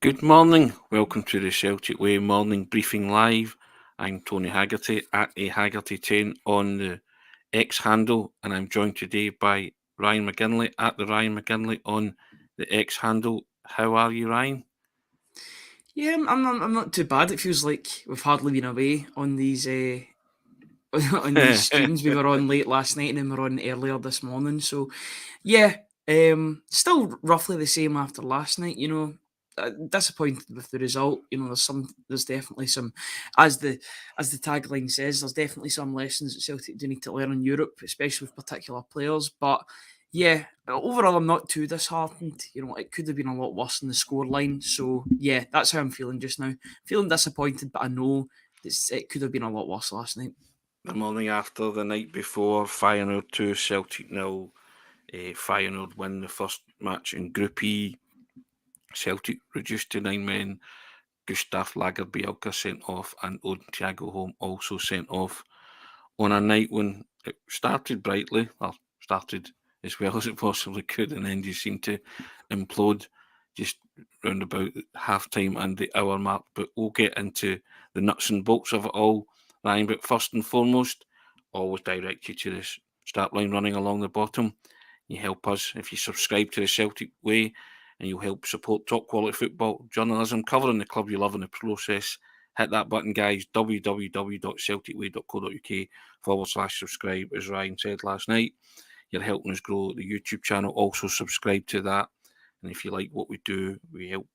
Good morning. Welcome to the Celtic Way Morning Briefing Live. I'm Tony Haggerty at a Haggerty10 on the X handle, and I'm joined today by Ryan McGinlay at the Ryan McGinlay on the X handle. How are you, Ryan? Yeah, I'm not too bad. It feels like we've hardly been away on these on these streams. We were on late last night and then we're on earlier this morning. So yeah, still roughly the same after last night. Disappointed with the result. There's definitely some, as the tagline says, there's definitely some lessons that Celtic do need to learn in Europe, especially with particular players. But yeah, overall, I'm not too disheartened. It could have been a lot worse in the scoreline. So yeah, that's how I'm feeling just now. Feeling disappointed, but I know it could have been a lot worse last night. The morning after, the night before, Feyenoord 2, Celtic 0. Feyenoord win the first match in Group E. Celtic reduced to 9 men. Gustav Lagerbielke sent off and Odin Thiago Holm also sent off on a night when it started brightly, started as well as it possibly could, and then just seemed to implode just round about half time and the hour mark. But we'll get into the nuts and bolts of it all, Ryan. But first and foremost, always direct you to this start line running along the bottom. You help us if you subscribe to the Celtic Way, and you'll help support top quality football journalism covering the club you love in the process. Hit that button, guys, www.celticway.co.uk/subscribe, as Ryan said last night. You're helping us grow the YouTube channel. Also, subscribe to that. And if you like what we do, we help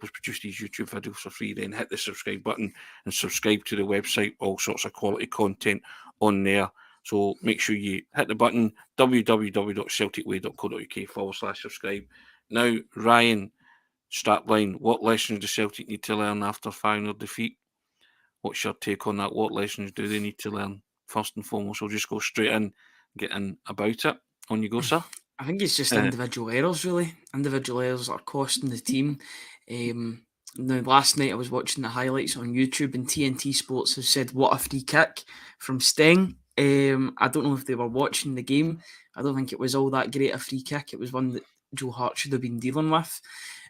us produce these YouTube videos for free. Then hit the subscribe button and subscribe to the website. All sorts of quality content on there. So make sure you hit the button www.celticway.co.uk/subscribe. Now, Ryan, start line. What lessons does Celtic need to learn after Feyenoord defeat? What's your take on that? What lessons do they need to learn? First and foremost, we'll just go straight in, get in about it. On you go, sir. I think it's just individual errors, really. Individual errors are costing the team. Now, last night I was watching the highlights on YouTube, and TNT Sports has said, "What a free kick from Steng." I don't know if they were watching the game. I don't think it was all that great a free kick. It was one that Joe Hart should have been dealing with.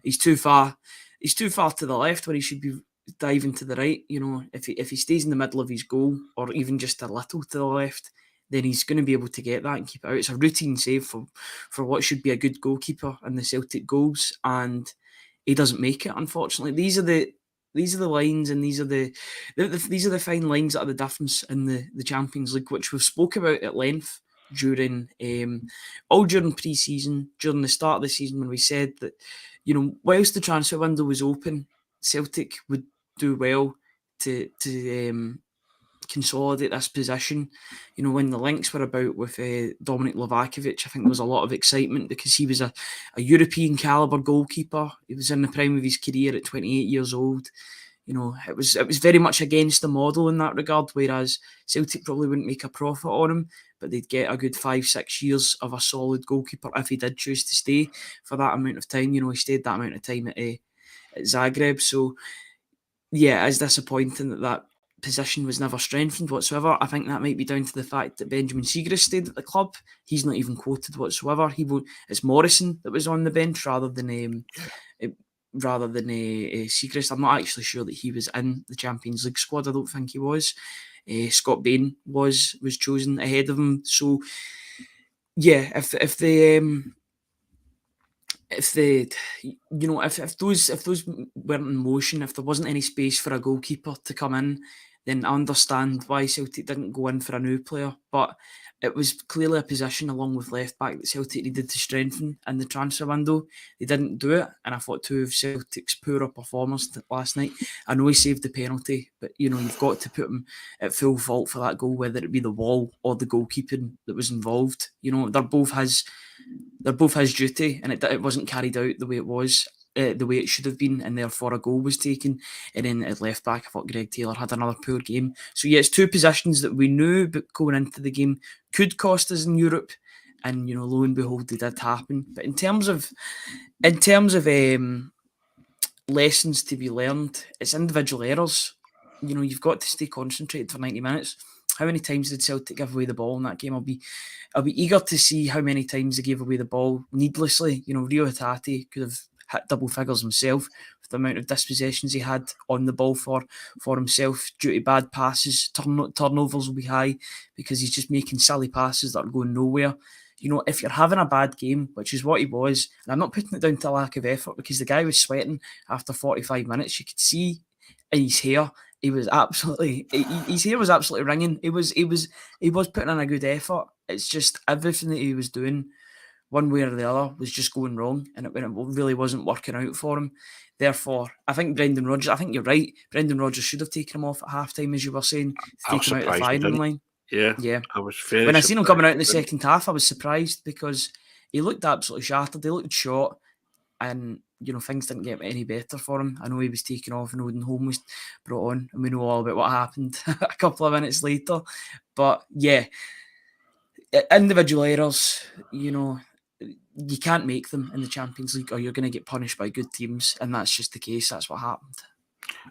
He's too far. He's too far to the left where he should be diving to the right. If he stays in the middle of his goal, or even just a little to the left, then he's going to be able to get that and keep it out. It's a routine save for what should be a good goalkeeper in the Celtic goals, and he doesn't make it. Unfortunately, these are the lines, and these are the fine lines that are the difference in the Champions League, which we've spoke about at length during during pre-season, during the start of the season, when we said that whilst the transfer window was open, Celtic would do well to consolidate this position. When the links were about with Dominik Livakovic, I think there was a lot of excitement because he was a European caliber goalkeeper. He was in the prime of his career at 28 years old. It was very much against the model in that regard, whereas Celtic probably wouldn't make a profit on him, but they'd get a good 5-6 years of a solid goalkeeper if he did choose to stay for that amount of time. He stayed that amount of time at Zagreb. So yeah, it's disappointing that position was never strengthened whatsoever. I think that might be down to the fact that Benjamin Siegrist stayed at the club. He's not even quoted whatsoever. It's Morrison that was on the bench rather than Siegrist. I'm not actually sure that he was in the Champions League squad. I don't think he was. Scott Bain was chosen ahead of him. So yeah, if those weren't in motion, if there wasn't any space for a goalkeeper to come in, then I understand why Celtic didn't go in for a new player. But it was clearly a position along with left back that Celtic needed to strengthen in the transfer window. They didn't do it, and I thought two of Celtic's poorer performers last night. I know he saved the penalty, but you've got to put him at full fault for that goal, whether it be the wall or the goalkeeping that was involved. They're both his duty, and it wasn't carried out the way it was, the way it should have been, and therefore a goal was taken. And then at left back, I thought Greg Taylor had another poor game. So yeah, it's two positions that we knew, but going into the game could cost us in Europe, and lo and behold, they did happen. But in terms of lessons to be learned, it's individual errors. You've got to stay concentrated for 90 minutes. How many times did Celtic give away the ball in that game? I'll be eager to see how many times they gave away the ball needlessly. Rio Hatate could have hit double figures himself with the amount of dispossessions he had on the ball for himself due to bad passes. Turnovers will be high because he's just making silly passes that are going nowhere. You know, if you're having a bad game, which is what he was, and I'm not putting it down to lack of effort because the guy was sweating after 45 minutes. You could see in his hair, he was absolutely, his hair was absolutely ringing. He was putting in a good effort. It's just everything that he was doing, one way or the other, was just going wrong, and it really wasn't working out for him. Therefore, I think Brendan Rodgers, I think you're right. Brendan Rodgers should have taken him off at halftime, as you were saying, to I was take him out of the surprised he firing didn't. line. Yeah, I was very When I seen him surprised coming out in he the didn't. second half, I was surprised because he looked absolutely shattered. He looked shot, and you know things didn't get any better for him. I know he was taken off, and Odin Holm was brought on, and we know all about what happened a couple of minutes later. But yeah, individual errors, you know, you can't make them in the Champions League, or you're going to get punished by good teams, and that's just the case. That's what happened.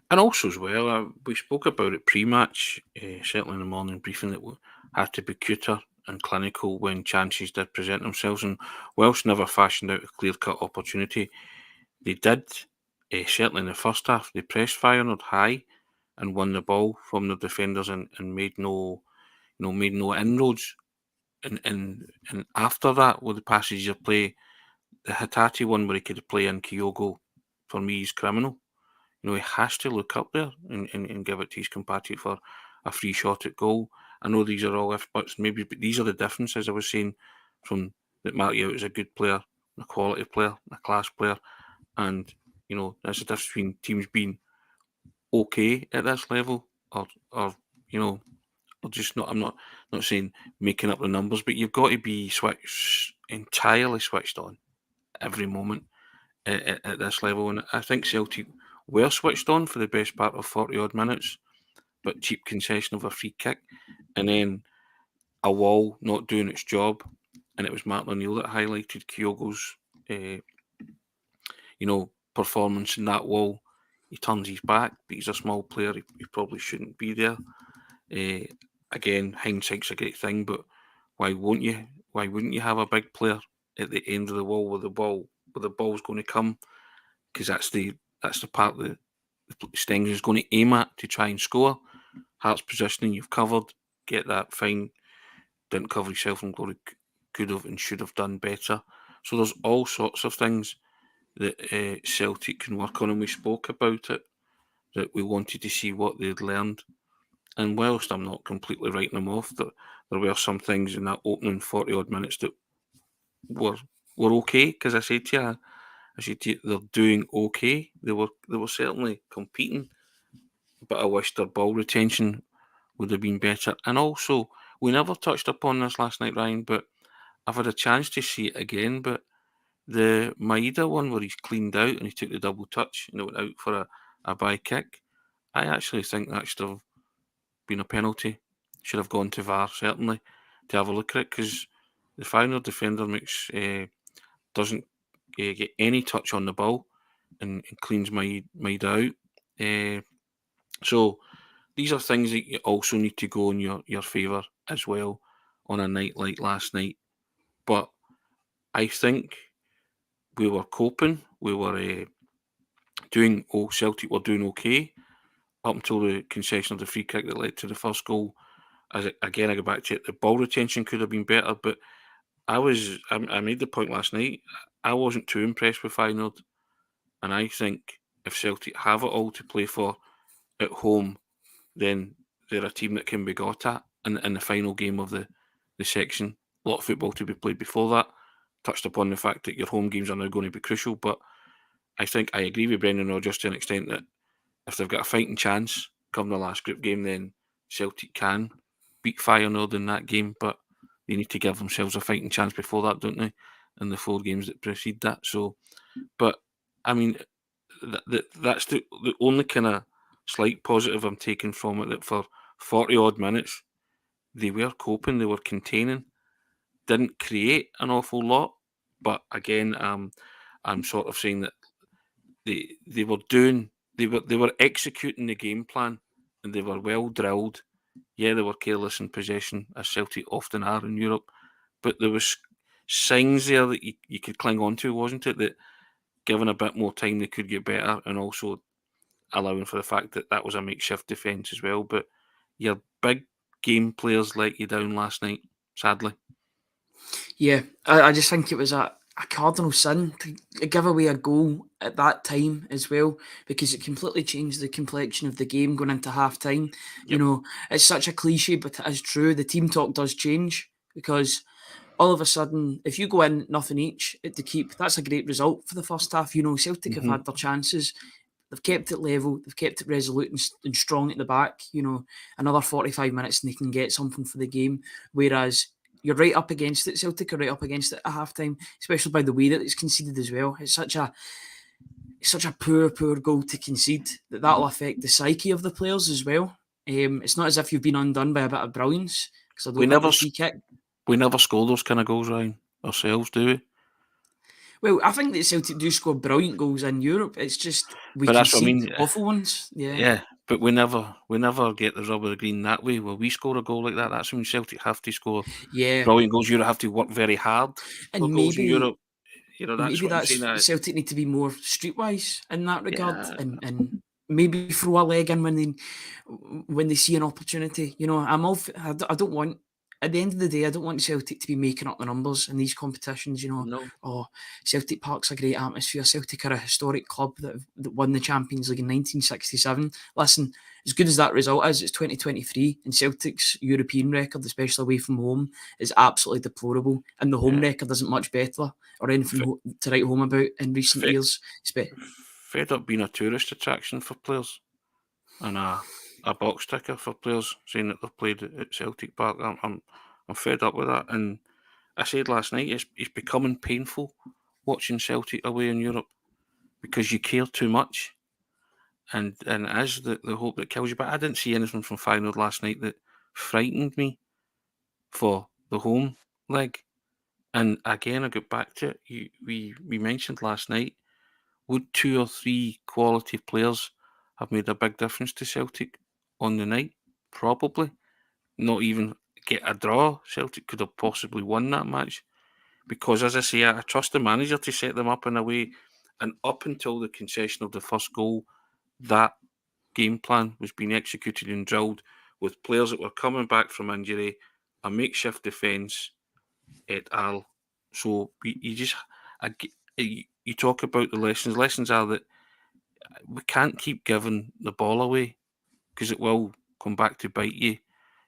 And also as well, we spoke about it pre-match, certainly in the morning briefing, that we had to be cuter and clinical when chances did present themselves. And whilst never fashioned out a clear-cut opportunity, they did, certainly in the first half. They pressed Feyenoord high and won the ball from the defenders and made no inroads. And after that, with the passage of play, the Hatate one where he could play in Kyogo, for me, is criminal. You know, he has to look up there and give it to his compatriot for a free shot at goal. I know these are all if buts, maybe, but these are the differences I was saying from that mark you out as a good player, a quality player, a class player, and you know that's the difference between teams being okay at this level or you know or just not. I'm not saying making up the numbers, but you've got to be entirely switched on every moment at this level, and I think Celtic were switched on for the best part of 40 odd minutes, but cheap concession of a free kick, and then a wall not doing its job, and it was Martin O'Neill that highlighted Kyogo's, performance in that wall. He turns his back, but he's a small player. He probably shouldn't be there. Again, hindsight's a great thing, but why wouldn't you have a big player at the end of the wall where the ball's going to come? Because that's the part that the Stengs is going to aim at to try and score. Hearts positioning, you've covered, get that fine. Didn't cover yourself and glory, could have and should have done better. So there's all sorts of things that Celtic can work on, and we spoke about it, that we wanted to see what they'd learned. And whilst I'm not completely writing them off, there were some things in that opening 40 odd minutes that were okay. Because I said to you, they're doing okay. They were certainly competing, but I wish their ball retention would have been better. And also, we never touched upon this last night, Ryan, but I've had a chance to see it again. But the Maeda one where he's cleaned out and he took the double touch and it went out for a by kick, I actually think that should have been a penalty. Should have gone to VAR, certainly, to have a look at it, because the final defender doesn't get any touch on the ball and cleans Maeda out. So these are things that you also need to go in your favour as well on a night like last night. But I think we were coping. We were Celtic were doing okay up until the concession of the free kick that led to the first goal. I go back to it, the ball retention could have been better, but I made the point last night, I wasn't too impressed with Feyenoord, and I think if Celtic have it all to play for at home, then they're a team that can be got at in the final game of the section. A lot of football to be played before that. Touched upon the fact that your home games are now going to be crucial, but I think I agree with Brendan Rodgers to an extent that if they've got a fighting chance come the last group game, then Celtic can beat Feyenoord in that game, but they need to give themselves a fighting chance before that, don't they? In the 4 games that precede that. So, but I mean, that's the only kind of slight positive I'm taking from it, that for 40 odd minutes they were coping, they were containing, didn't create an awful lot, but again, I'm sort of saying that they were executing the game plan, and they were well drilled. Yeah, they were careless in possession, as Celtic often are in Europe, but there was signs there that you could cling on to, wasn't it? That given a bit more time, they could get better, and also allowing for the fact that that was a makeshift defence as well. But your big game players let you down last night, sadly. Yeah, I just think it was a cardinal sin to give away a goal at that time as well, because it completely changed the complexion of the game going into half time. You Yep. know, it's such a cliche, but it is true. The team talk does change because all of a sudden, if you go in nothing each at the keep, that's a great result for the first half. You know, Celtic have had their chances. They've kept it level. They've kept it resolute and strong at the back. You know, another 45 minutes and they can get something for the game. Whereas you're right up against it. Celtic are right up against it at halftime, especially by the way that it's conceded as well. It's such a poor goal to concede that'll affect the psyche of the players as well. It's not as if you've been undone by a bit of brilliance, because I We don't think never the free kick. we never score those kind of goals, Ryan, ourselves, do we? Well, I think that Celtic do score brilliant goals in Europe. It's just we But that's what I concede mean. awful ones. Yeah, Yeah, but we never get the rub of the green that way. Where we score a goal like that, that's when Celtic have to score yeah, brilliant goals. You have to work very hard for and goals in Europe. That's maybe what I'm saying. that's Celtic need to be more streetwise in that regard, Yeah, and maybe throw a leg in when they see an opportunity. You know, I don't want. At the end of the day, I don't want Celtic to be making up the numbers in these competitions. You know, no, oh, Celtic Park's a great atmosphere. Celtic are a historic club that won the Champions League in 1967. Listen, as good as that result is, it's 2023, and Celtic's European record, especially away from home, is absolutely deplorable. And the home yeah. record isn't much better or anything to write home about in recent Fed, years. fed up being a tourist attraction for players and a box ticker for players saying that they've played at Celtic Park. I'm fed up with that. And I said last night, it's becoming painful watching Celtic away in Europe because you care too much. And it is the hope that kills you. But I didn't see anything from Feyenoord last night that frightened me for the home leg. And again, I got back to it. We mentioned last night, would 2 or 3 quality players have made a big difference to Celtic on the night? Probably. Not even get a draw. Celtic could have possibly won that match. Because, as I say, I trust the manager to set them up in a way. And up until the concession of the first goal, that game plan was being executed and drilled with players that were coming back from injury, a makeshift defence, et al. So you just, you talk about the lessons. Lessons are that we can't keep giving the ball away because it will come back to bite you,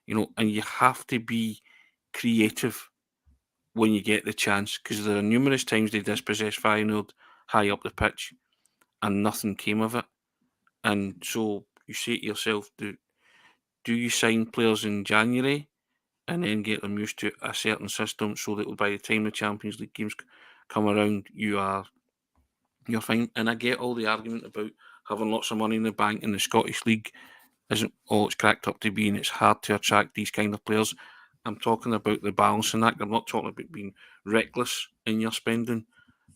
and you have to be creative when you get the chance because there are numerous times they dispossessed Feyenoord high up the pitch and nothing came of it. And so you say to yourself, do you sign players in January and then get them used to a certain system so that by the time the Champions League games come around, you're fine? And I get all the argument about having lots of money in the bank in the Scottish League isn't all it's cracked up to be, and it's hard to attract these kind of players. I'm talking about the balancing act. I'm not talking about being reckless in your spending,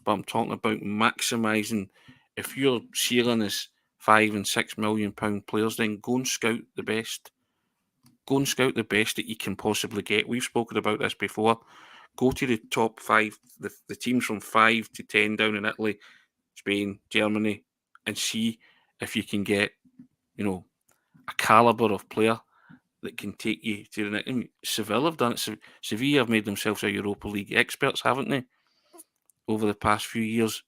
but I'm talking about maximising. If your ceiling is £5 and £6 million players, then go and scout the best. Go and scout the best that you can possibly get. We've spoken about this before. Go to the top 5, the teams from 5 to 10 down in Italy, Spain, Germany, and see if you can get, a calibre of player that can take you to the next. I mean, Seville have done it. Sevilla have made themselves a Europa League experts, haven't they, over the past few years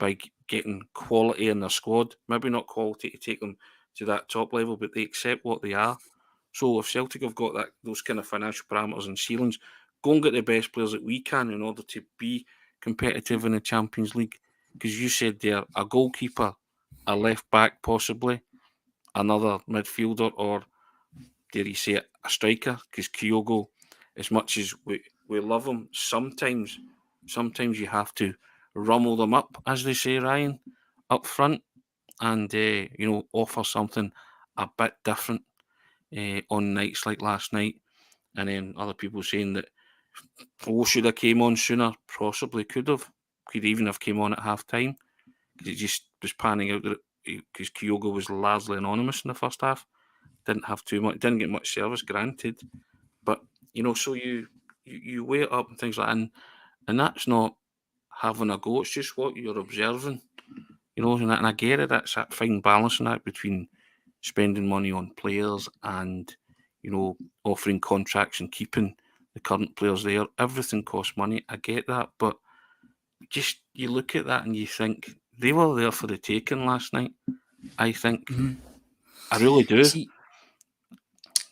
by getting quality in their squad. Maybe not quality to take them to that top level, but they accept what they are. So if Celtic have got those kind of financial parameters and ceilings, go and get the best players that we can in order to be competitive in the Champions League. Because you said there, a goalkeeper, a left back possibly, another midfielder, or dare you say it, a striker? Because Kyogo, as much as we love him, sometimes you have to rummel them up, as they say, Ryan, up front, and offer something a bit different on nights like last night. And then other people saying that should have came on sooner, possibly could even have came on at half time because it just was panning out that because Kyogo was largely anonymous in the first half, didn't have too much, didn't get much service, granted, but so you weigh it up and things like that, and that's not having a go. It's just what you're observing. and I get it. That's that fine balancing act between spending money on players and, offering contracts and keeping the current players there. Everything costs money. I get that, but just you look at that and you think they were there for the taking last night. I think. I really do.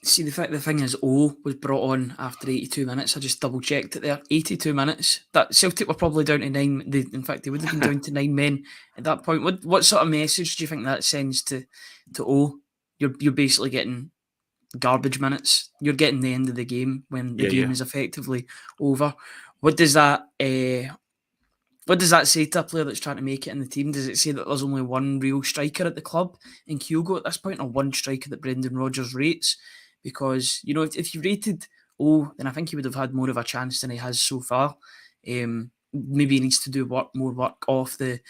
See, the thing is, O was brought on after 82 minutes. I just double checked it there. 82 minutes. That Celtic were probably down to 9. In fact, they would have been down to 9 men at that point. What sort of message do you think that sends to O? You're basically getting garbage minutes. You're getting the end of the game when the game is effectively over. What does that say to a player that's trying to make it in the team? Does it say that there's only one real striker at the club in Kyogo at this point, or one striker that Brendan Rodgers rates? Because, if you rated O, then I think he would have had more of a chance than he has so far. Maybe he needs to do more work off the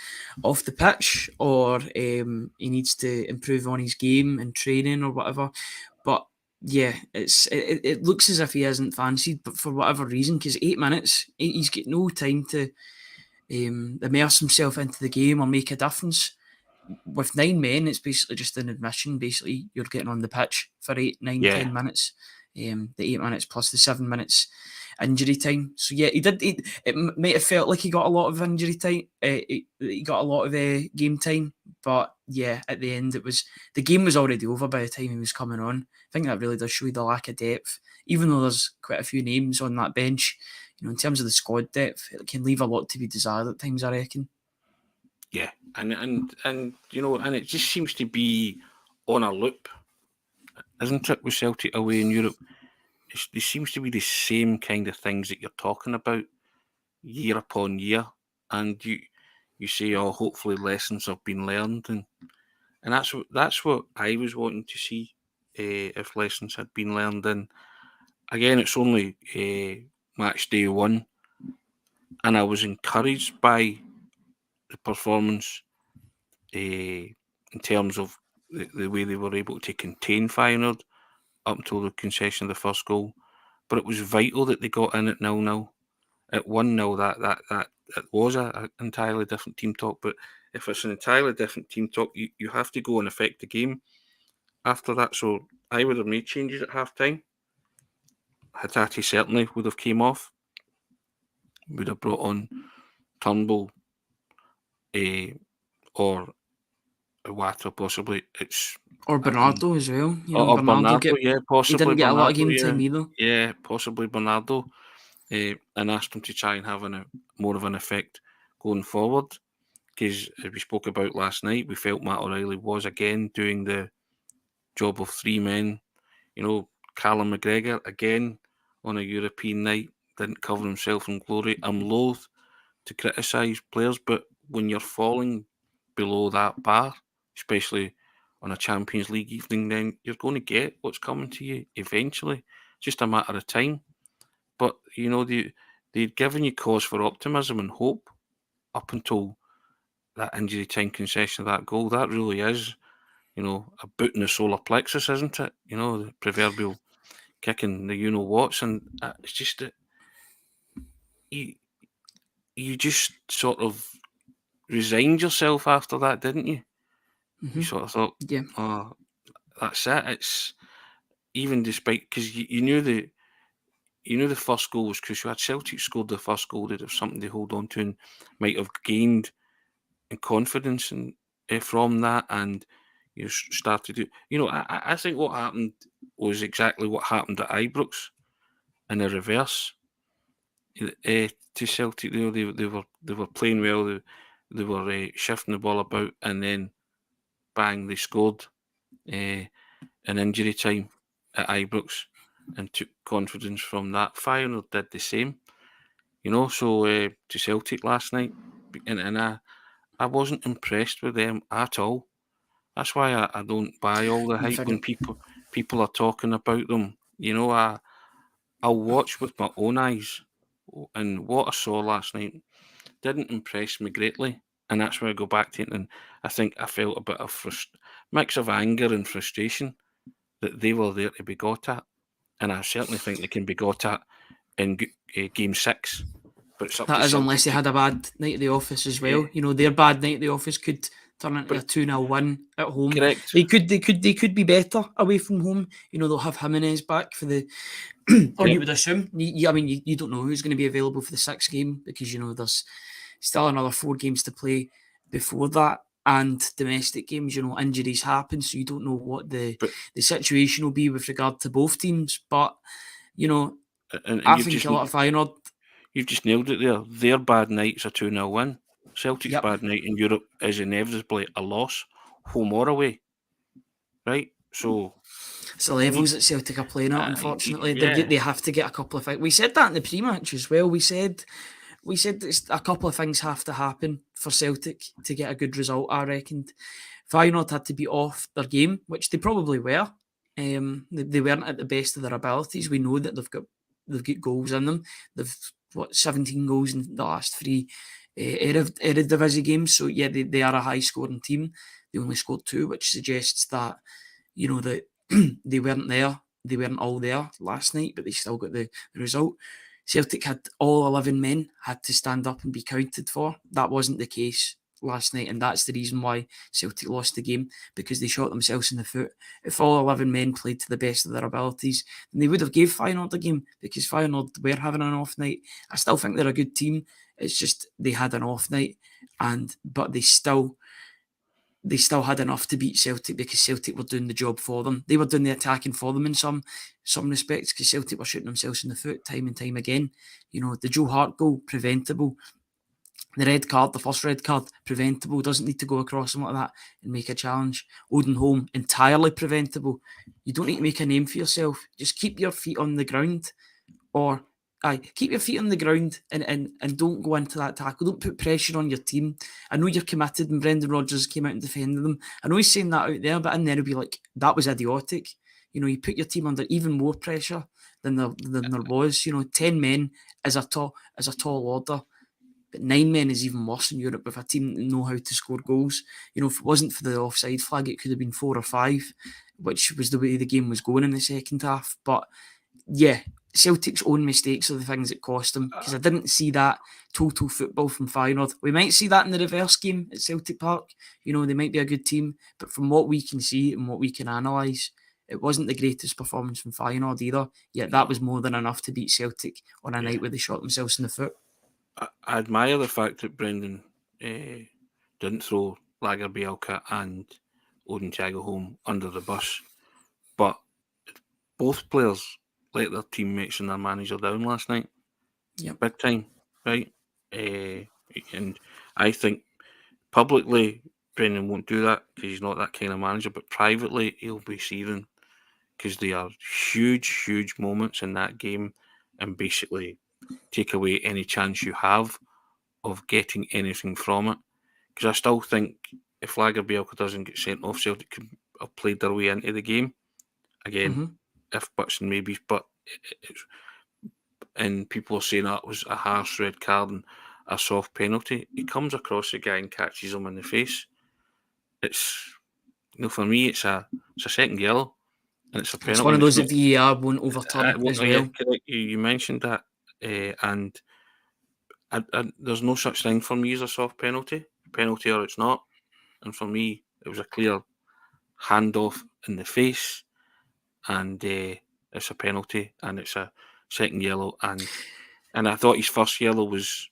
pitch, or he needs to improve on his game and training or whatever. But yeah, it looks as if he isn't fancied, but for whatever reason, because 8 minutes, he's got no time to immerse himself into the game or make a difference. With 9 men, it's basically just an admission. Basically, you're getting on the pitch for 8, 9, 10 minutes. The 8 minutes plus the 7 minutes injury time. So yeah, it might have felt like he got a lot of injury time. He got a lot of game time, but yeah, at the end, the game was already over by the time he was coming on. I think that really does show you the lack of depth, even though there's quite a few names on that bench. In terms of the squad depth, it can leave a lot to be desired at times, I reckon. Yeah, and it just seems to be on a loop, isn't it, with Celtic away in Europe? There seems to be the same kind of things that you're talking about year upon year, and you say, oh, hopefully lessons have been learned, and that's what I was wanting to see, if lessons had been learned. And again, it's only match day 1, and I was encouraged by the performance in terms of the way they were able to contain Feyenoord up until the concession of the first goal. But it was vital that they got in at 0-0. At 1-0, that it was an entirely different team talk. But if it's an entirely different team talk, you have to go and affect the game after that. So I would have made changes at half time. Hatate certainly would have came off. Would have brought on Turnbull or Water possibly. Or Bernardo as well. Bernardo, possibly. He didn't get Bernardo, a lot of game time either. Yeah, possibly Bernardo. And asked him to try and have more of an effect going forward. Because as we spoke about last night, we felt Matt O'Reilly was again doing the job of 3 men. Callum McGregor, again, on a European night, didn't cover himself in glory. I'm loath to criticise players, but when you're falling below that bar, especially on a Champions League evening, then you're going to get what's coming to you eventually. It's just a matter of time. But, they'd given you cause for optimism and hope up until that injury time concession of that goal. That really is, a boot in the solar plexus, isn't it? The proverbial kicking the you-know-whats. And it's just that you just sort of resigned yourself after that, didn't you? Mm-hmm. You sort of thought, yeah, oh, that's it. It's even despite, because you knew the first goal was crucial. Had Celtic scored the first goal, they'd have something to hold on to and might have gained in confidence from that, and you started to. I think what happened was exactly what happened at Ibrox in the reverse. To Celtic, they were playing well. They were shifting the ball about, and then bang, they scored in injury time at Ibrox and took confidence from that. Feyenoord did the same, so to Celtic last night, and I wasn't impressed with them at all. That's why I don't buy all the hype when people are talking about them. I'll watch with my own eyes, and what I saw last night didn't impress me greatly, and that's where I go back to it. And I think I felt a bit of mix of anger and frustration that they were there to be got at, and I certainly think they can be got at in Game 6 But it's up That to is, unless they Celtic. had a bad night at the office as well. Their bad night at the office could turn into a 2-0 win at home. Correct. They could be better away from home. They'll have Jimenez back for the or you would assume. You don't know who's going to be available for the 6th game because there's still another 4 games to play before that, and domestic games. Injuries happen, so you don't know what the situation will be with regard to both teams. But I think a lot of Feyenoord. You've just nailed it there. Their bad night's a 2-0 win. Celtic's bad night in Europe is inevitably a loss, home or away. Right? So it's the levels that Celtic are playing at, unfortunately. They have to get a couple of things. We said that in the pre-match as well. We said a couple of things have to happen for Celtic to get a good result, I reckoned. Feyenoord had to be off their game, which they probably were. They weren't at the best of their abilities. We know that they've got goals in them. They've 17 goals in the last 3 Eredivisie games. So yeah, they are a high scoring team. They only scored 2, which suggests that that they weren't there. They weren't all there last night, but they still got the result. Celtic had all 11 men had to stand up and be counted for. That wasn't the case last night, and that's the reason why Celtic lost the game, because they shot themselves in the foot. If all 11 men played to the best of their abilities, then they would have gave Feyenoord the game, because Feyenoord were having an off night. I still think they're a good team. It's just they had an off night, but they still had enough to beat Celtic, because Celtic were doing the job for them. They were doing the attacking for them in some respects, because Celtic were shooting themselves in the foot time and time again. The Joe Hart goal, preventable. The first red card, preventable. Doesn't need to go across him like that and make a challenge. Odin Holm, entirely preventable. You don't need to make a name for yourself. Just keep your feet on the ground, or keep your feet on the ground and don't go into that tackle. Don't put pressure on your team. I know you're committed, and Brendan Rodgers came out and defended them. I know he's saying that out there, but in there he'll be like, that was idiotic. You put your team under even more pressure than there was. 10 men is a tall order. But 9 men is even worse in Europe with a team that know how to score goals. If it wasn't for the offside flag, it could have been 4 or 5, which was the way the game was going in the second half. But yeah, Celtic's own mistakes are the things that cost them, because I didn't see that total football from Feyenoord. We might see that in the reverse game at Celtic Park. They might be a good team, but from what we can see and what we can analyse, it wasn't the greatest performance from Feyenoord either. Yet that was more than enough to beat Celtic on a night where they shot themselves in the foot. I admire the fact that Brendan didn't throw Lagerbielke and Odin Thiago Holm under the bus, but both players let their teammates and their manager down last night. Yep. Big time, right? And I think publicly Brendan won't do that because he's not that kind of manager, but privately he'll be seething, because they are huge, huge moments in that game, and basically take away any chance you have of getting anything from it. Because I still think if Lagerbielke doesn't get sent off, Celtic could have played their way into the game. Again, if buts and maybes, but and people are saying that was a harsh red card and a soft penalty. He comes across the guy and catches him in the face. It's, for me, it's a second yellow, and it's a penalty. It's one of those that VAR won't overturn as well. Yeah, correct. You mentioned that, and there's no such thing for me as a soft penalty or it's not. And for me, it was a clear handoff in the face, and it's a penalty, and it's a second yellow, and I thought his first yellow was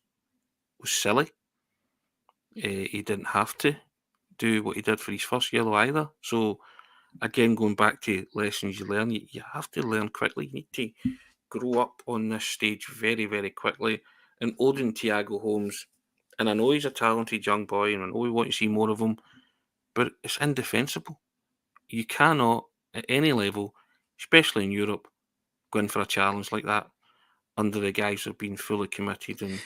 silly. He didn't have to do what he did for his first yellow either. So again, going back to lessons you learn, you have to learn quickly. You need to grow up on this stage very, very quickly. And Odin Thiago Holmes, and I know he's a talented young boy, and I know we want to see more of him, but it's indefensible. You cannot, at any level, especially in Europe, go in for a challenge like that under the guise of being fully committed and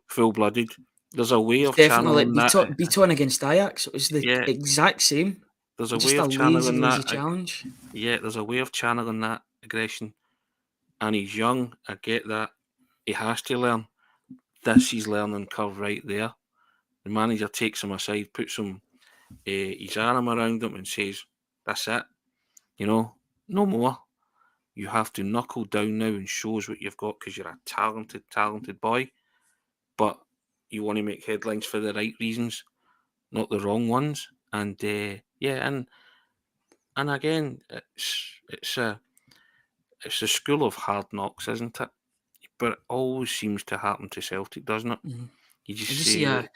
full-blooded. There's a way of channeling that. Beaton against Ajax, it was the exact same. There's a way of channeling that. Challenge. Yeah, there's a way of channeling that aggression. And he's young, I get that. He has to learn. This is learning curve right there. The manager takes him aside, puts him his arm around him and says, that's it. No more. You have to knuckle down now and show us what you've got, because you're a talented boy. but you want to make headlines for the right reasons, not the wrong ones. And and again, it's a school of hard knocks, isn't it? But it always seems to happen to Celtic, doesn't it? Mm-hmm. You I just just see say,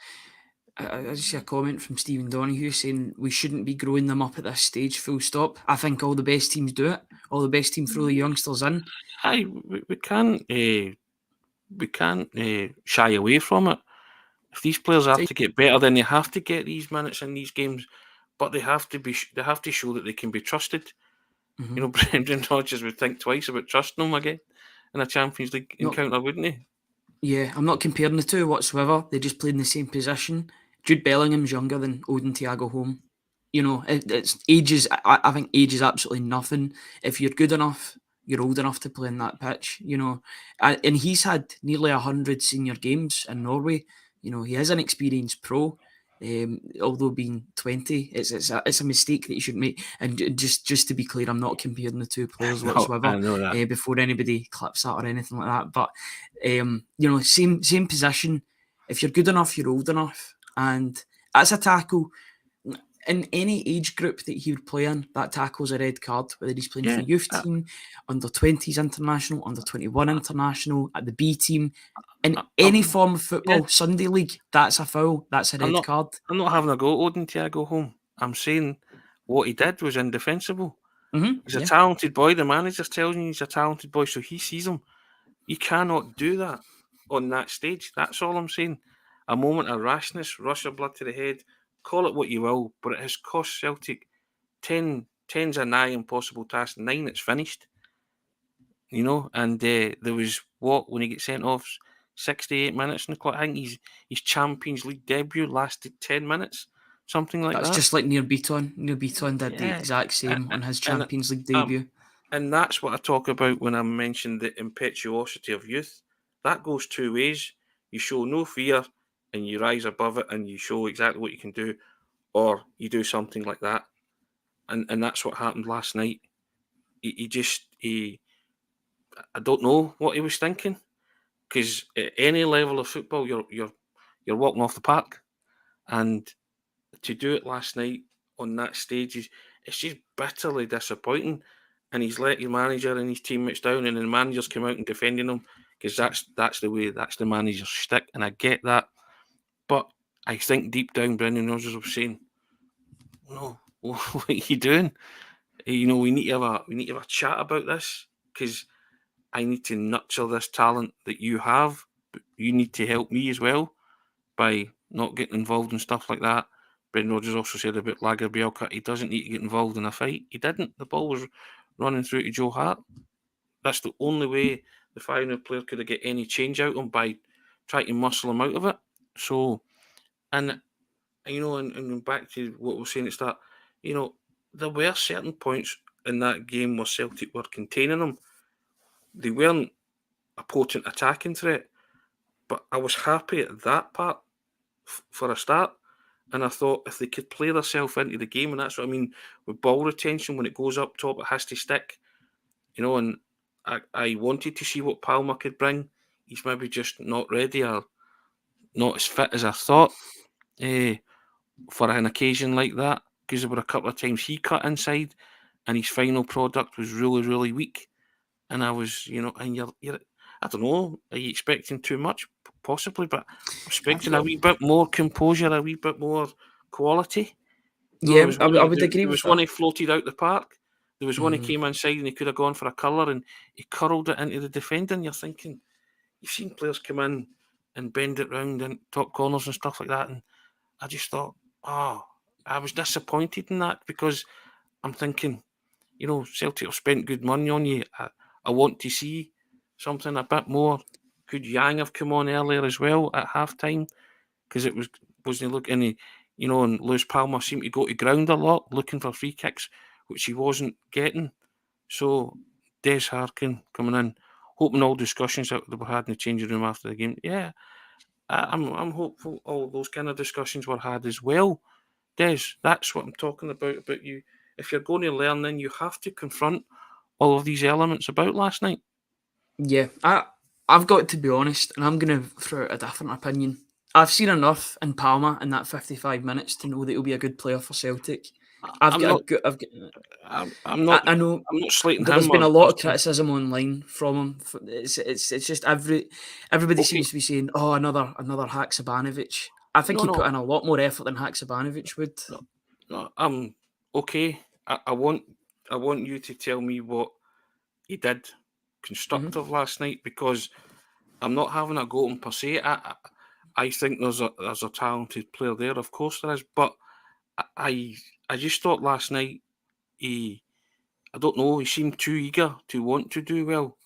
I just see a comment from Stephen Donoghue saying we shouldn't be growing them up at this stage, full stop. I think all the best teams do it. All the best teams throw the youngsters in. "Aye, we can't shy away from it. If these players have to get better, then they have to get these minutes in these games, but they have to show that they can be trusted. Mm-hmm. You know, Brendan Rodgers would think twice about trusting them again in a Champions League encounter, wouldn't he? Yeah, I'm not comparing the two whatsoever. They just played in the same position. Jude Bellingham's younger than Odin Thiago Holm. You know, it's ages. I think age is absolutely nothing. If you're good enough, you're old enough to play in that pitch. You know, and he's had nearly 100 senior games in Norway. You know, he is an experienced pro. Although being 20, it's a mistake that you should make. And just to be clear, I'm not comparing the two players No, whatsoever. I know that. Before anybody clips that or anything like that, but you know, same position. If you're good enough, you're old enough, and that's a tackle in any age group that he would play in. That tackle's a red card, whether he's playing for the youth team, under 20s international, under 21 international, at the B team, in any form of football, Sunday league. That's a foul. That's a red card. I'm not having a go at Odin Thiago Holm. I'm saying what he did was indefensible. He's a talented boy. The manager's telling you he's a talented boy, so he sees him. You cannot do that on that stage. That's all I'm saying. A moment of rashness, rush of blood to the head, call it what you will, but it has cost Celtic 10's a nigh impossible task. 9, it's finished. You know, and there was when he gets sent off, 68 minutes in the clock. I think his Champions League debut lasted 10 minutes, something like that. That's just like Neil Beaton. Neil Beaton did the exact same on his Champions League debut. And that's what I talk about when I mention the impetuosity of youth. That goes two ways. You show no fear and you rise above it and you show exactly what you can do, or you do something like that. And that's what happened last night. I don't know what he was thinking, because at any level of football, you're walking off the park, and to do it last night on that stage it's just bitterly disappointing. And he's let his manager and his teammates down, and the managers come out and defending him, because that's the way, that's the manager's shtick, and I get that. But I think deep down, Brendan Rodgers was saying, "No, what are you doing? You know, we need to have a chat about this, because I need to nurture this talent that you have. But you need to help me as well by not getting involved in stuff like that." Brendan Rodgers also said about Lagerbielke, he doesn't need to get involved in a fight. He didn't. The ball was running through to Joe Hart. That's the only way the Feyenoord player could have get any change out of him, by trying to muscle him out of it. So, and you know, and back to what we were saying at the start, you know, there were certain points in that game where Celtic were containing them. They weren't a potent attacking threat, but I was happy at that part for a start. And I thought if they could play themselves into the game, and that's what I mean with ball retention, when it goes up top, it has to stick. You know, and I wanted to see what Palmer could bring. He's maybe just not ready, or not as fit as I thought for an occasion like that, because there were a couple of times he cut inside and his final product was really, really weak. And I was, you know, and you're I don't know, are you expecting too much? Possibly, but I'm expecting a wee bit more composure, a wee bit more quality. You know, Yeah, I would agree there with was one that. he floated out the park. There was one he came inside and he could have gone for a colour, and he curled it into the defender. And you're thinking, you've seen players come in and bend it round in top corners and stuff like that. And I just thought, I was disappointed in that, because I'm thinking, you know, Celtic have spent good money on you. I want to see something a bit more. Could Yang have come on earlier as well at half time? Because it wasn't looking, you know, and Lewis Palmer seemed to go to ground a lot, looking for free kicks, which he wasn't getting. So Des Harkin coming in, hoping all discussions that were had in the changing room after the game. Yeah, I'm hopeful all those kind of discussions were had as well. Des, that's what I'm talking about you. If you're going to learn, then you have to confront all of these elements about last night. Yeah, I've got to be honest, and I'm going to throw out a different opinion. I've seen enough in Palma in that 55 minutes to know that he'll be a good player for Celtic. I've I'm got a not. good. I'm not. I know, I'm not slating but there's him been or a lot of saying, criticism online from him. It's just everybody okay. seems to be saying, "Oh, another Haksabanovic." I think No, he put no, in a lot more effort than Haksabanovic would. no, no. I'm okay. I want you to tell me what he did Hmm. constructive last night, because I'm not having a go at him per se. I think there's a talented player there, of course there is, but I I just thought last night he I don't know, he seemed too eager to want to do well,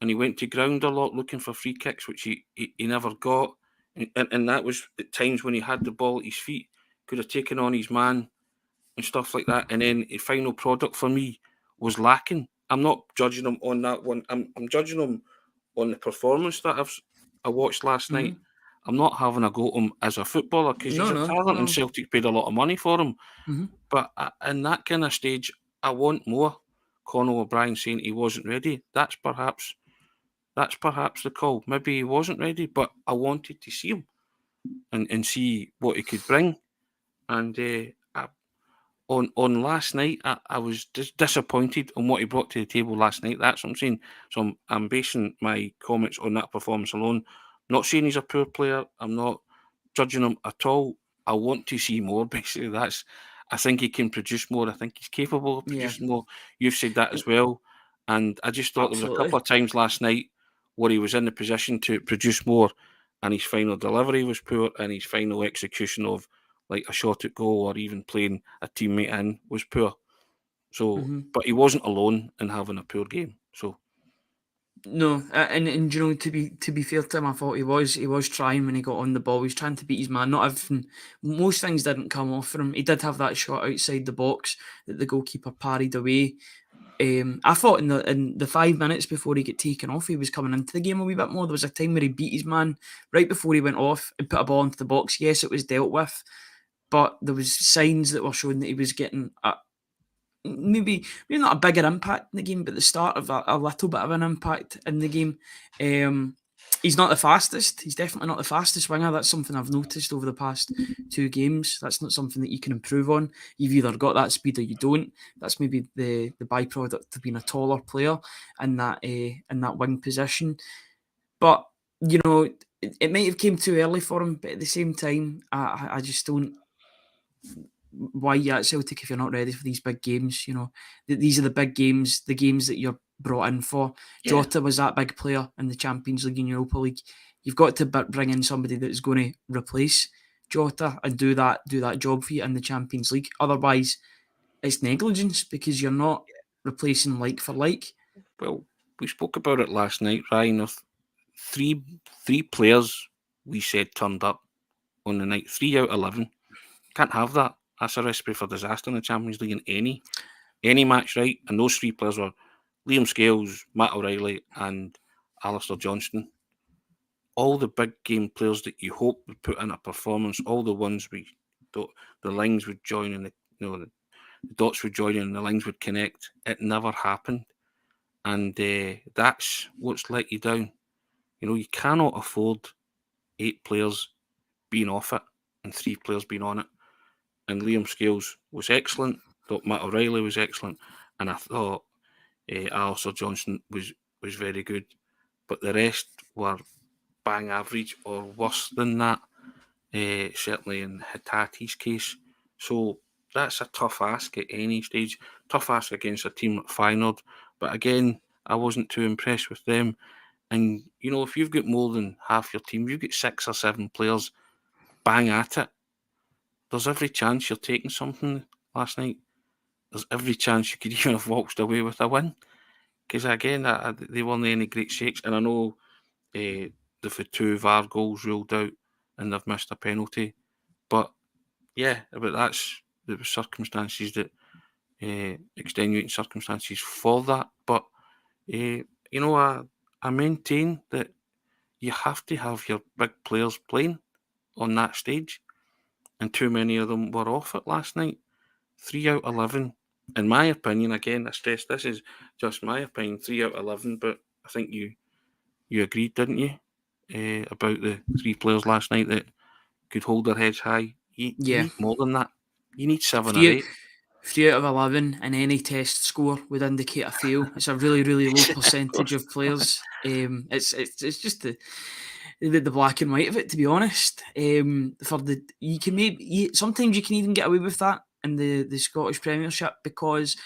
and he went to ground a lot looking for free kicks, which he never got, and that was at times when he had the ball at his feet, could have taken on his man and stuff like that, and then the final product for me was lacking. I'm not judging him on that one. I'm judging him on the performance that I watched last night. Hmm. I'm not having a go at him as a footballer, because he's No, a no, talent and no. Celtic paid a lot of money for him. Hmm. But in that kind of stage, I want more. Conor O'Brien saying he wasn't ready. That's perhaps the call. Maybe he wasn't ready, but I wanted to see him and see what he could bring. And on last night, I was disappointed on what he brought to the table last night. That's what I'm saying. So I'm basing my comments on that performance alone. Not saying he's a poor player. I'm not judging him at all. I want to see more. Basically, I think he can produce more. I think he's capable of Yeah, producing more. You've said that as well, and I just thought there was a couple absolutely. of times last night where he was in the position to produce more, and his final delivery was poor, and his final execution of like a shot at goal or even playing a teammate in was poor. So, Hmm. but he wasn't alone in having a poor game. So, No, and you know, to be fair to him, I thought he was trying when he got on the ball. He was trying to beat his man. Not everything, most things didn't come off for him. He did have that shot outside the box that the goalkeeper parried away. I thought in the 5 minutes before he got taken off, he was coming into the game a wee bit more. There was a time where he beat his man right before he went off and put a ball into the box. Yes, it was dealt with, but there was signs that were showing that he was getting maybe not a bigger impact in the game, but the start of a little bit of an impact in the game. Um, he's not the fastest. He's definitely not the fastest winger. That's something I've noticed over the past 2 games. That's not something that you can improve on. You've either got that speed or you don't. That's maybe the byproduct of being a taller player in that wing position. But you know, it might have came too early for him. But at the same time, I just don't why you at Celtic if you're not ready for these big games. You know, these are the big games, the games that you're brought in for. yeah. Jota was that big player in the Champions League and Europa League. You've got to bring in somebody that is going to replace Jota and do that job for you in the Champions League. Otherwise, it's negligence because you're not replacing like for like. Well, we spoke about it last night, Ryan. Of three players we said turned up on the night. 3 out of 11. Can't have that. That's a recipe for disaster in the Champions League in any match, right? And those three players were Liam Scales, Matt O'Reilly, and Alistair Johnston. All the big game players that you hope would put in a performance, all the ones we thought the lines would join and the dots would join and the lines would connect. It never happened, and that's what's let you down. You cannot afford 8 players being off it and 3 players being on it. And Liam Scales was excellent. Thought Matt O'Reilly was excellent, and I thought Alistair Johnson was very good. But the rest were bang average or worse than that. Certainly in Hitate's case. So that's a tough ask at any stage. Tough ask against a team like Feyenoord. But again, I wasn't too impressed with them. And if you've got more than half your team, you've got 6 or 7 players bang at it. There's every chance you're taking something last night. There's every chance you could even have walked away with a win. Because again, they weren't any great shakes. And I know they've had 2 VAR goals ruled out and they've missed a penalty. But yeah, but there were circumstances that extenuating circumstances for that. But I maintain that you have to have your big players playing on that stage, and too many of them were off it last night. 3 out of 11, in my opinion. Again, I stress this is just my opinion. 3 out of 11, but I think you you agreed, didn't you, about the 3 players last night that could hold their heads high. You need more than that. You need 7 or 8. 3 out of 11 in any test score would indicate a fail. It's a really, really low percentage of players. It's just the black and white of it, to be honest. You can sometimes you can even get away with that in the Scottish Premiership because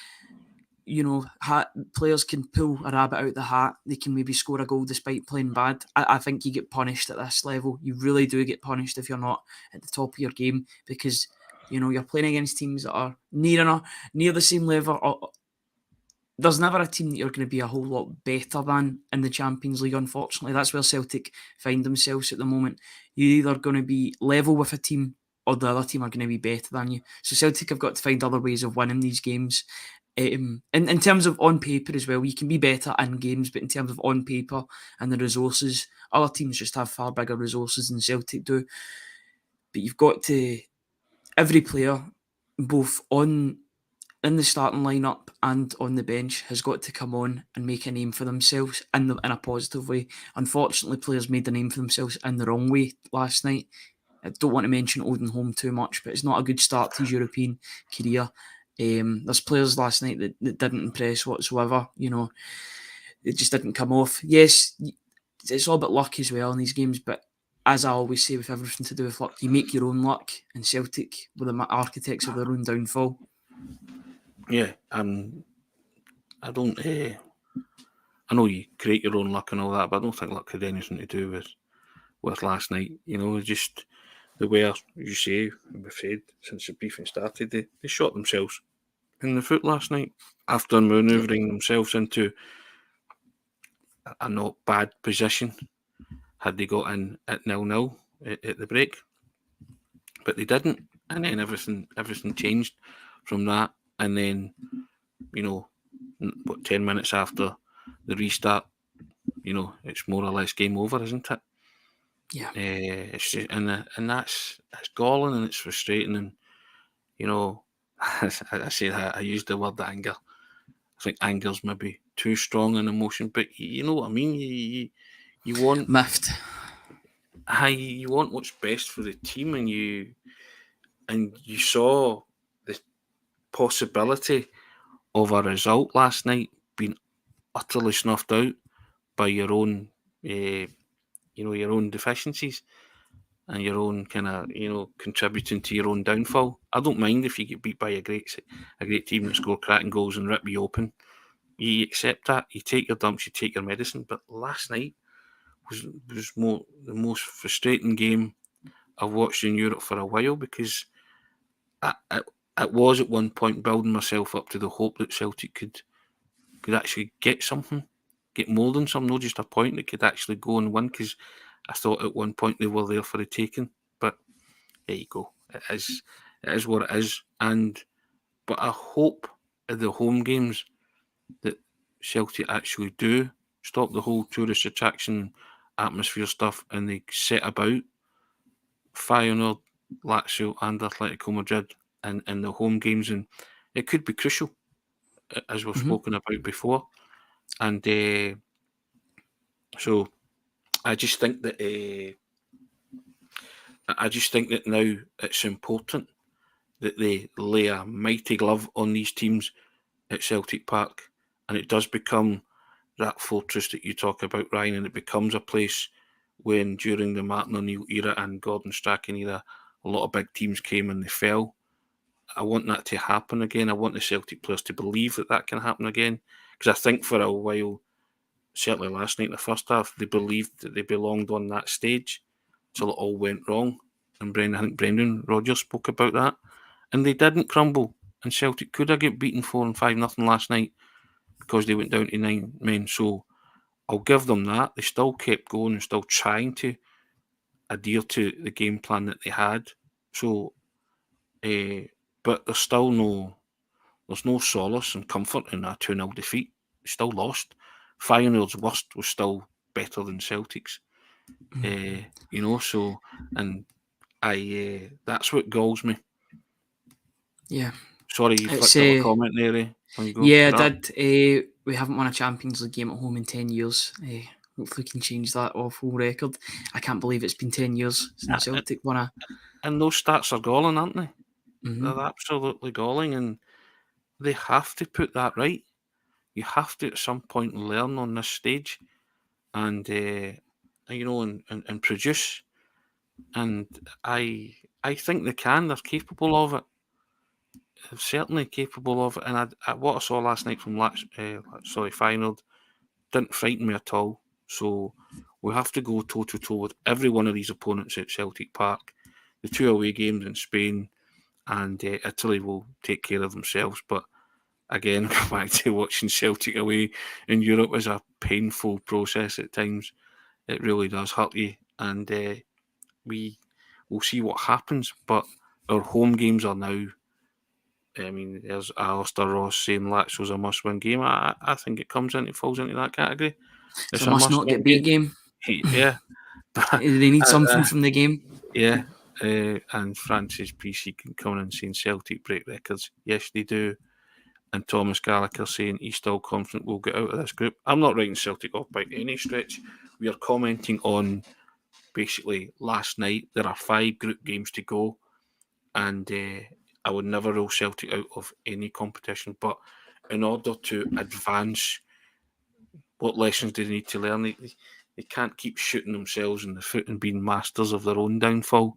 players can pull a rabbit out the hat. They can maybe score a goal despite playing bad. I think you get punished at this level. You really do get punished if you're not at the top of your game because you're playing against teams that are near the same level. There's never a team that you're going to be a whole lot better than in the Champions League, unfortunately. That's where Celtic find themselves at the moment. You're either going to be level with a team or the other team are going to be better than you. So Celtic have got to find other ways of winning these games. In terms of on paper as well, you can be better in games, but in terms of on paper and the resources, other teams just have far bigger resources than Celtic do. But you've got to... Every player, both in the starting lineup and on the bench, has got to come on and make a name for themselves in a positive way. Unfortunately, players made a name for themselves in the wrong way last night. I don't want to mention Odin Holm too much, but it's not a good start to his European career. There's players last night that didn't impress whatsoever. It just didn't come off. Yes, it's all about luck as well in these games, but as I always say, with everything to do with luck, you make your own luck, and Celtic were the architects of their own downfall. Yeah, I don't. I know you create your own luck and all that, but I don't think luck had anything to do with last night. Just the way, you say, we've said since the briefing started, they shot themselves in the foot last night after manoeuvring themselves into a not bad position. Had they got in at 0-0 at the break, but they didn't, and then everything changed from that. And then 10 minutes after the restart, it's more or less game over, isn't it? Yeah. It's just, and it's galling and it's frustrating, and I say that I used the word anger. I think anger's maybe too strong an emotion, but you know what I mean. You want miffed. You want what's best for the team, and you saw the possibility of a result last night being utterly snuffed out by your own, your own deficiencies and your own kind of, contributing to your own downfall. I don't mind if you get beat by a great team that score cracking goals and rip you open. You accept that. You take your dumps. You take your medicine. But last night was the most frustrating game I've watched in Europe for a while, because it was at one point building myself up to the hope that Celtic could actually get something, get more than something, not just a point that could actually go and win, because I thought at one point they were there for the taking. But there you go. It is what it is. But I hope at the home games that Celtic actually do stop the whole tourist attraction atmosphere stuff, and they set about Feyenoord, Lazio and Atletico Madrid in the home games, and it could be crucial, as we've spoken about before. And so I just think that now it's important that they lay a mighty glove on these teams at Celtic Park, and it does become that fortress that you talk about, Ryan, and it becomes a place when during the Martin O'Neill era and Gordon Strachan era, a lot of big teams came and they fell. I want that to happen again. I want the Celtic players to believe that can happen again, because I think for a while, certainly last night in the first half, they believed that they belonged on that stage until it all went wrong. And I think Brendan Rodgers spoke about that. And they didn't crumble. And Celtic could have got beaten 4 and 5-0 last night because they went down to 9 men. So I'll give them that. They still kept going and still trying to adhere to the game plan that they had. So, but there's no solace and comfort in a 2-0 defeat. They still lost. Feyenoord's worst was still better than Celtic's. So, and that's what galls me. Yeah. Sorry, you flicked up a comment there. Yeah, I did. We haven't won a Champions League game at home in 10 years. Hopefully we can change that awful record. I can't believe it's been 10 years since Celtic won a... And those stats are galling, aren't they? Mhm. They're absolutely galling, and they have to put that right. You have to at some point learn on this stage, and and produce. And I think they can. They're capable of it. They're certainly capable of it. And what I saw last night from Feyenoord didn't frighten me at all. So we have to go toe to toe with every one of these opponents at Celtic Park. The 2 away games in Spain and Italy will take care of themselves. But again, go back to watching Celtic away in Europe is a painful process at times. It really does hurt you, and we will see what happens. But our home games are now. I mean, there's Alistair Ross saying Lazio's a must-win game. I think it falls into that category. It's It's a a must not must-win get beat game. Yeah, but, They need something uh, from the game. yeah. And Francis PC can come in saying Celtic break records. Yes, they do. And Thomas Gallagher saying he's still confident we'll get out of this group. I'm not writing Celtic off by any stretch. We are commenting on basically last night. There are 5 group games to go, and I would never rule Celtic out of any competition. But in order to advance, what lessons do they need to learn? They can't keep shooting themselves in the foot and being masters of their own downfall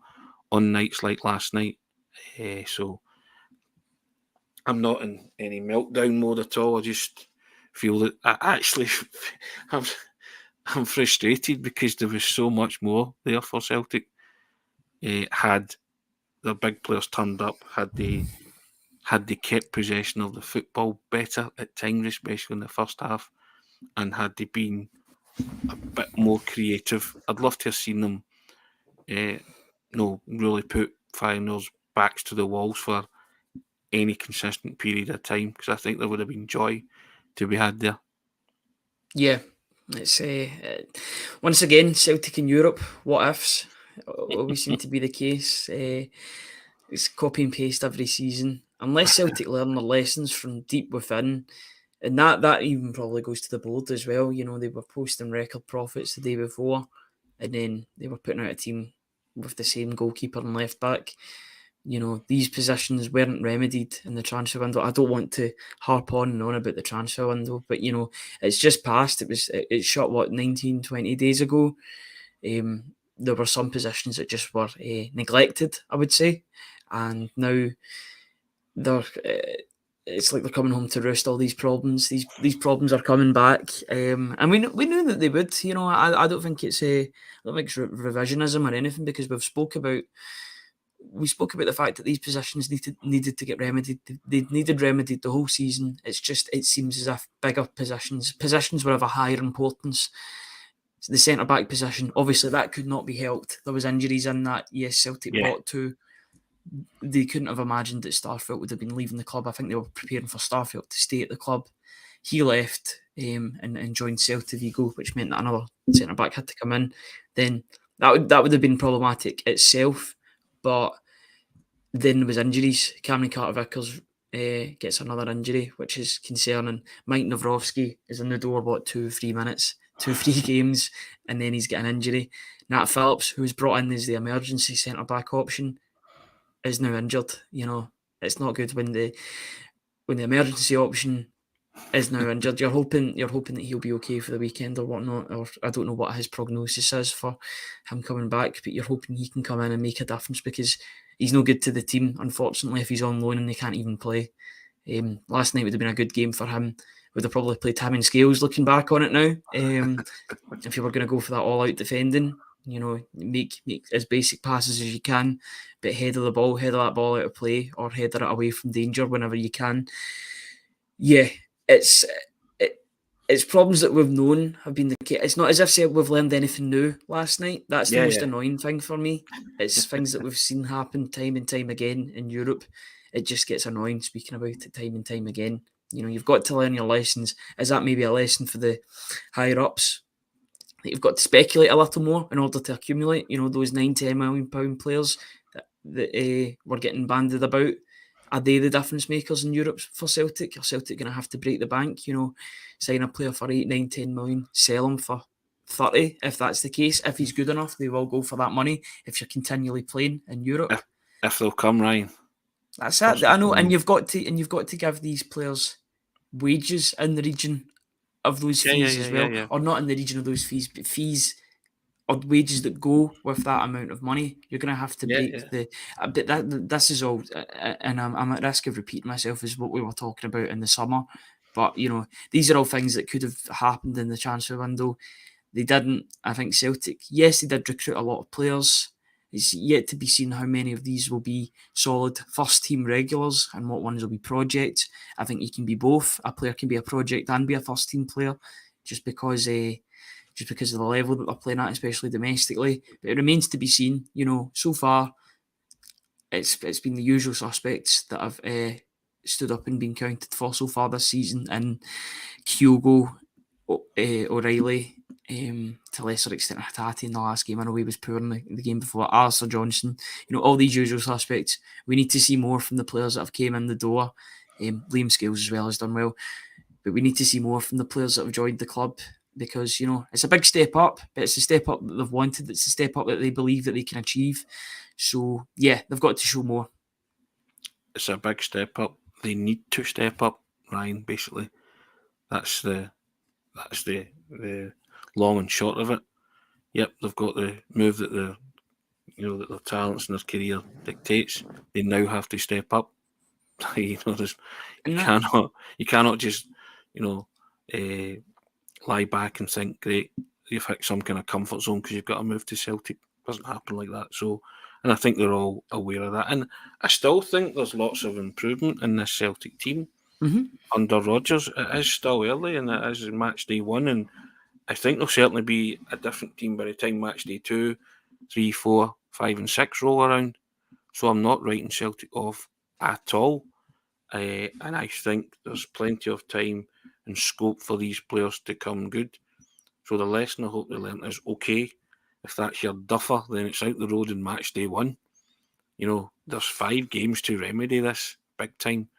on nights like last night. So I'm not in any meltdown mode at all. I just feel that I'm, I'm frustrated because there was so much more there for Celtic. Had their big players turned up, had they kept possession of the football better at times, especially in the first half, and had they been a bit more creative, I'd love to have seen them, really put Feyenoord's backs to the walls for any consistent period of time, because I think there would have been joy to be had there. Yeah, it's once again Celtic in Europe. What ifs always seem to be the case. It's copy and paste every season, unless Celtic learn their lessons from deep within, and that even probably goes to the board as well. You know, they were posting record profits the day before, and then they were putting out a team with the same goalkeeper and left back. You know, these positions weren't remedied in the transfer window. I don't want to harp on and on about the transfer window, but you know, it's just passed. It shot what 19, 20 days ago. There were some positions that just were neglected, I would say, and now they're. It's like they're coming home to roost. All these problems, these problems are coming back, and we knew that they would. You know, I don't think it's revisionism or anything, because we spoke about the fact that these positions needed to get remedied. They needed remedied the whole season. It's just, it seems as if bigger positions were of a higher importance. The centre back position, obviously, that could not be helped. There was injuries in that. Yes, Celtic bought 2. They couldn't have imagined that Starfelt would have been leaving the club. I think they were preparing for Starfelt to stay at the club. He left and joined Celta Vigo, which meant that another centre back had to come in. Then that would have been problematic itself. But then there was injuries. Cameron Carter-Vickers gets another injury, which is concerning. Mike Nawrowski is in the door, 2-3 minutes, 2-3 games, and then he's getting an injury. Nat Phillips, who was brought in as the emergency centre-back option, is now injured. You know, it's not good when the emergency option is now injured. You're hoping that he'll be okay for the weekend or whatnot, or I don't know what his prognosis is for him coming back, but you're hoping he can come in and make a difference, because he's no good to the team, unfortunately, if he's on loan and they can't even play. Last night would have been a good game for him. Would have probably played him in scales looking back on it now. If you were going to go for that all-out defending, you know, make as basic passes as you can, but header that ball out of play, or header it away from danger whenever you can. Yeah, it's problems that we've known have been the case. It's not as if we've learned anything new last night. That's the most annoying thing for me. It's things that we've seen happen time and time again in Europe. It just gets annoying speaking about it time and time again. You know, you've got to learn your lessons. Is that maybe a lesson for the higher ups? That you've got to speculate a little more in order to accumulate, you know, those £9-10 million players that were getting banded about. Are they the difference makers in Europe for Celtic? Are Celtic going to have to break the bank, you know, sign a player for 8, 9, 10 million, sell him for 30, if that's the case. If he's good enough, they will go for that money if you're continually playing in Europe. If they'll come, Ryan. That's it. I know, and you've got to give these players wages in the region of those fees as well. Yeah. Or not in the region of those fees, but fees or wages that go with that amount of money. You're going to have to break the. But this is all, and I'm at risk of repeating myself, is what we were talking about in the summer. But these are all things that could have happened in the transfer window. They didn't. I think Celtic, yes, they did recruit a lot of players. It's yet to be seen how many of these will be solid first-team regulars and what ones will be projects. I think you can be both. A player can be a project and be a first-team player just because of the level that they're playing at, especially domestically. But it remains to be seen. So far, it's been the usual suspects that have stood up and been counted for so far this season, and Kyogo, O'Reilly, to a lesser extent Hatate in the last game. I know he was poor in the game before. Alistair Johnson, all these usual suspects. We need to see more from the players that have came in the door. Liam Scales as well has done well, but we need to see more from the players that have joined the club, because it's a big step up, but it's a step up that they've wanted. It's a step up that they believe that they can achieve. So yeah, they've got to show more. It's a big step up. They need to step up, Ryan. Basically, that's the long and short of it. Yep, they've got the move that that their talents and their career dictates. They now have to step up. You cannot just lie back and think, great, you've hit some kind of comfort zone because you've got to move to Celtic. It doesn't happen like that. So, and I think they're all aware of that. And I still think there's lots of improvement in this Celtic team under Rodgers. It is still early, and it is match day 1, and I think there'll certainly be a different team by the time match day 2, 3, 4, 5 and 6 roll around. So I'm not writing Celtic off at all. And I think there's plenty of time and scope for these players to come good. So the lesson I hope they learn is, okay, if that's your duffer, then it's out the road in match day 1. There's 5 games to remedy this big time.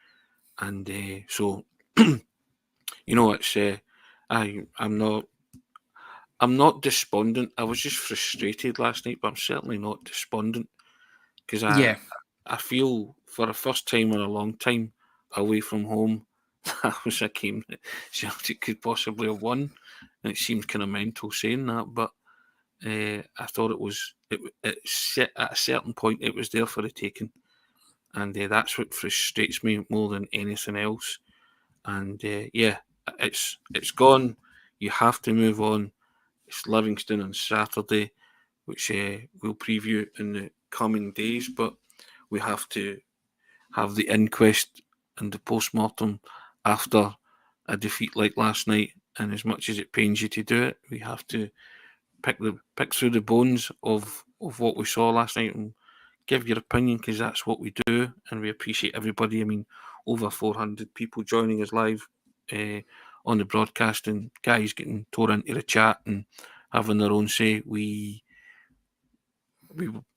And so, it's I'm not despondent. I was just frustrated last night, but I'm certainly not despondent, because I feel for the first time in a long time away from home, that was a game that Celtic could possibly have won. And it seems kind of mental saying that, but I thought it was at a certain point it was there for the taking, and that's what frustrates me more than anything else. And it's gone. You have to move on. It's Livingston on Saturday, which we'll preview in the coming days, but we have to have the inquest and the post-mortem after a defeat like last night. And as much as it pains you to do it, we have to pick through the bones of what we saw last night and give your opinion, because that's what we do, and we appreciate everybody. I mean, over 400 people joining us live on the broadcast, and guys getting tore into the chat and having their own say.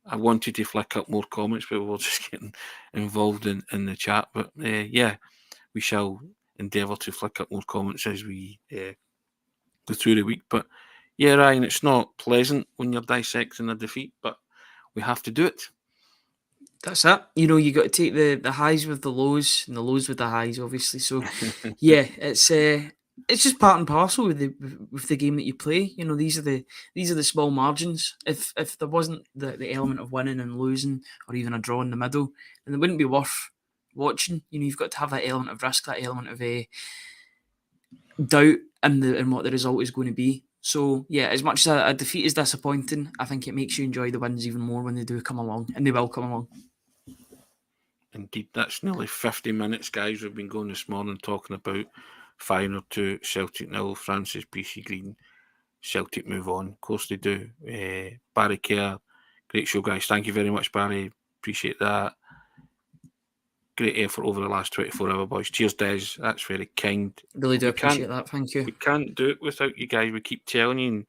I wanted to flick up more comments, but we were just getting involved in the chat. But we shall endeavour to flick up more comments as we go through the week. But yeah, Ryan, it's not pleasant when you're dissecting a defeat, but we have to do it. That's it. You got to take the highs with the lows and the lows with the highs, obviously. So yeah, it's just part and parcel with the game that you play. These are the small margins. If there wasn't the element of winning and losing, or even a draw in the middle, then it wouldn't be worth watching. You've got to have that element of risk, that element of doubt in what the result is going to be. So yeah, as much as a defeat is disappointing, I think it makes you enjoy the wins even more when they do come along, and they will come along. Indeed, that's nearly 50 minutes, guys. We've been going this morning talking about Feyenoord 2, Celtic 0, Francis BC Green, Celtic move on. Of course they do. Barry Kerr, great show, guys. Thank you very much, Barry. Appreciate that. Great effort over the last 24 hours, boys. Cheers, Des. That's very kind. Really do appreciate that. Thank you. We can't do it without you guys. We keep telling you, and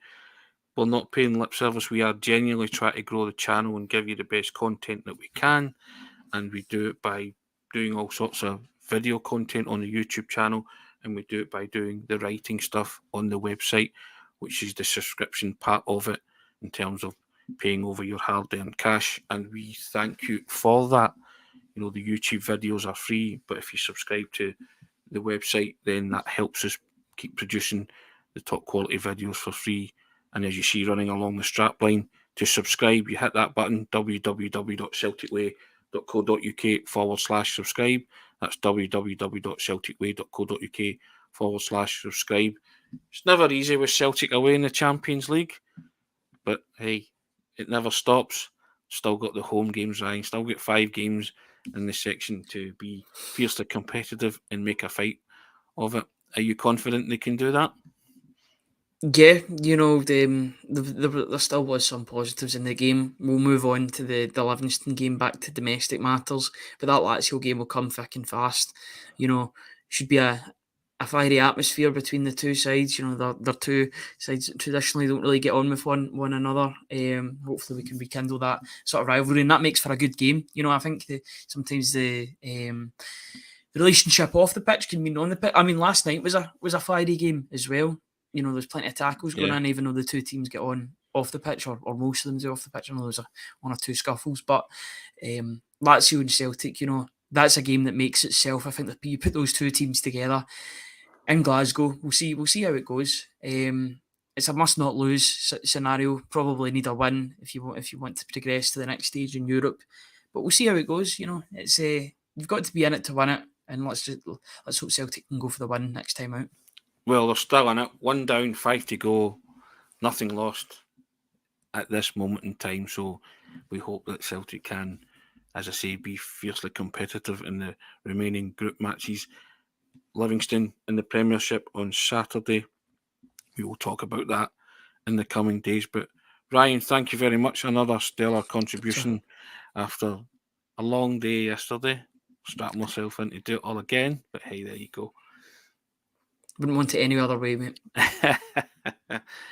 we're not paying lip service. We are genuinely trying to grow the channel and give you the best content that we can. And we do it by doing all sorts of video content on the YouTube channel, and we do it by doing the writing stuff on the website. which is the subscription part of it in terms of paying over your hard-earned cash, and we thank you for that. You know, the YouTube videos are free, but if you subscribe to the website, then that helps us keep producing the top quality videos for free. And as you see running along the strapline, to subscribe, you hit that button, www.celticway.co.uk/subscribe. That's www.celticway.co.uk/subscribe. It's never easy with Celtic away in the Champions League, but hey, it never stops. Still got the home games, Ryan. Still got 5 games in this section to be fiercely competitive and make a fight of it. Are you confident they can do that? Yeah, you know, there still was some positives in the game. We'll move on to the Livingston game, back to domestic matters, but that Lazio game will come thick and fast. You know, should be a fiery atmosphere between the two sides. You know, they're two sides that traditionally don't really get on with one another. Hopefully we can rekindle that sort of rivalry, and that makes for a good game. You know, I think sometimes the relationship off the pitch can mean on the pitch. I mean, last night was a fiery game as well. You know, there's plenty of tackles going on, even though the two teams get on off the pitch, or most of them do off the pitch. I know there's one or two scuffles, but Lazio and Celtic, you know, that's a game that makes itself. I think that you put those two teams together in Glasgow, we'll see how it goes. It's a must not lose scenario. Probably need a win if you want to progress to the next stage in Europe. But we'll see how it goes. You know, it's you've got to be in it to win it, and let's hope Celtic can go for the win next time out. Well, they're still in it. 1 down, 5 to go. Nothing lost at this moment in time. So we hope that Celtic can, as I say, be fiercely competitive in the remaining group matches. Livingston in the Premiership on Saturday. We will talk about that in the coming days. But Ryan, thank you very much. Another stellar contribution after a long day yesterday. Strapped myself in to do it all again. But hey, there you go. Wouldn't want it any other way, mate.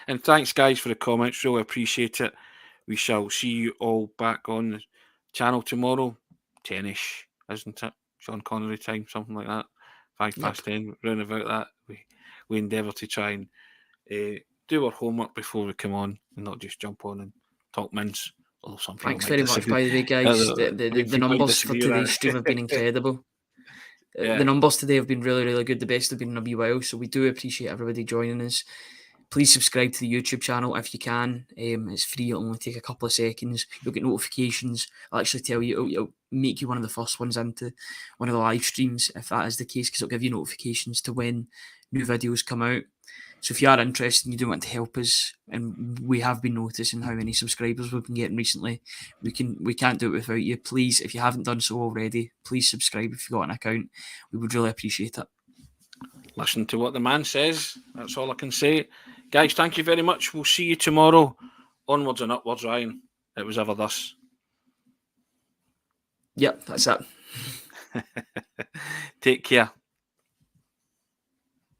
And thanks, guys, for the comments. Really appreciate it. We shall see you all back on the channel tomorrow. 10ish, isn't it? Sean Connery time, something like that. 10:05, round about that. We endeavour to try and do our homework before we come on and not just jump on and talk mince. Although some people Thanks very much, by the way, guys. The numbers for today's stream have been incredible. Yeah. The numbers today have been really, really good. The best have been in a wee while. So we do appreciate everybody joining us. Please subscribe to the YouTube channel if you can. It's free. It'll only take a couple of seconds. You'll get notifications. I'll actually tell you, it'll make you one of the first ones into one of the live streams if that is the case, because it'll give you notifications to when new videos come out. So if you are interested and you do want to help us, and we have been noticing how many subscribers we've been getting recently, we can't do it without you. Please, if you haven't done so already, please subscribe if you've got an account. We would really appreciate it. Listen to what the man says. That's all I can say. Guys, thank you very much. We'll see you tomorrow. Onwards and upwards, Ryan. It was ever thus. Yep, that's it. Take care.